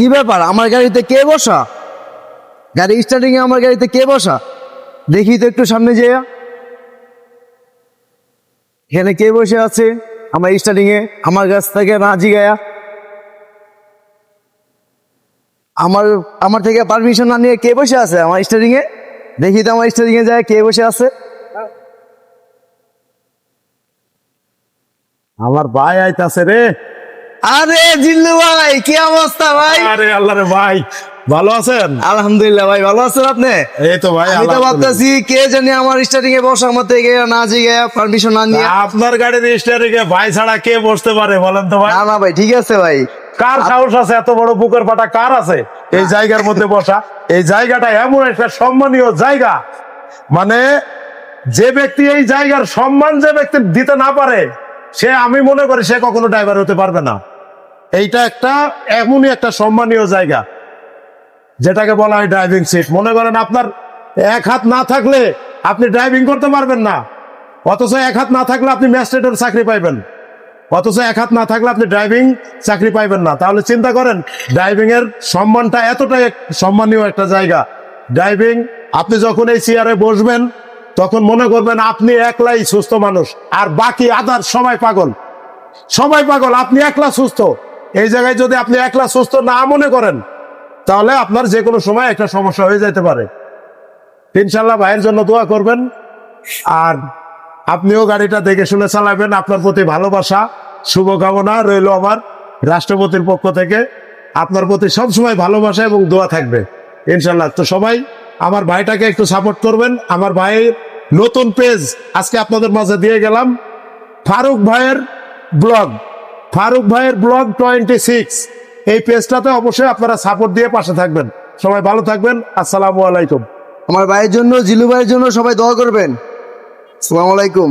কি ব্যাপার, আমার গাড়িতে কে বসা? গাড়ি স্টার্টিং এ আমার গাড়িতে কে বসা? দেখি তো একটু সামনে যেয়ে, এখানে কে বসে আছে আমার স্টার্টিং এ? আমার কাছ থেকে না জিগায়া, আমার আমার থেকে পারমিশন না নিয়ে কে বসে আছে আমার স্টার্টিং এ? দেখি তো আমার স্টার্টিং এ যায় কে বসে আছে। আমার ভাই আইতাছে রে। আরে জিল্লু ভাই, কি অবস্থা ভাই? আরে আল্লাহ রে ভাই, ভালো আছেন? আলহামদুলিল্লাহ ভাই, ভালো আছেন আপনি? এই তো ভাই, আমি তো আলহামদুলিল্লাহ। ভাবতেছি কে জানি আমার স্টার্টিং এ বসা, আমার থেকে না জিগায়া পারমিশন না নিয়ে। আপনার গাড়ির স্টিয়ারিংয়ে ভাই ছাড়া কে বসতে পারে বলেন তো ভাই? না না ভাই, ঠিক আছে ভাই। কার সাহস আছে এত বড় বুকের পাটা কার আছে এই জায়গার মধ্যে বসা? এই জায়গাটা এমন একটা সম্মানীয় জায়গা, মানে যে ব্যক্তি এই জায়গার সম্মান যে ব্যক্তি দিতে না পারে, সে আমি মনে করি সে কখনো ড্রাইভার হতে পারবে না। এইটা একটা এমনই একটা সম্মানীয় জায়গা যেটাকে বলা হয় ড্রাইভিং সিট। মনে করেন আপনার এক হাত না থাকলে আপনি ড্রাইভিং করতে পারবেন না, অথচ এক হাত না থাকলে আপনি ম্যাজিস্ট্রেটের চাকরি পাইবেন, অথচ এক হাত না থাকলে আপনি ড্রাইভিং চাকরি পাইবেন না। তাহলে চিন্তা করেন ড্রাইভিং এর সম্মানটা এতটাই সম্মানীয় একটা জায়গা। ড্রাইভিং, আপনি যখন এই চেয়ারে বসবেন তখন মনে করবেন আপনি একলাই সুস্থ মানুষ, আর বাকি আদার সবাই পাগল, সবাই পাগল, আপনি একলা সুস্থ। এই জায়গায় যদি আপনি একলা সুস্থ না মনে করেন তাহলে আপনার যে কোনো সময় একটা সমস্যা হয়ে যেতে পারে। ইনশাল্লাহ ভাইয়ের জন্য দোয়া করবেন, আর আপনিও গাড়িটা দেখে শুনে চালাবেন। আপনার প্রতি ভালোবাসা, শুভকামনা রইল আমার রাষ্ট্রপতির পক্ষ থেকে। আপনার প্রতি সবসময় ভালোবাসা এবং দোয়া থাকবে ইনশাল্লাহ। তো সবাই আমার ভাইটাকে একটু সাপোর্ট করবেন। আমার ভাইয়ের নতুন পেজ আজকে আপনাদের মাঝে দিয়ে গেলাম, ফারুক ভাইয়ের ব্লগ, ফারুক ভাইয়ের ব্লগ 26। এই পেজটাতে অবশ্যই আপনারা সাপোর্ট দিয়ে পাশে থাকবেন। সবাই ভালো থাকবেন, আসসালামু আলাইকুম। আমার ভাইয়ের জন্য, জিলু ভাইয়ের জন্য সবাই দোয়া করবেন। আসসালামু আলাইকুম।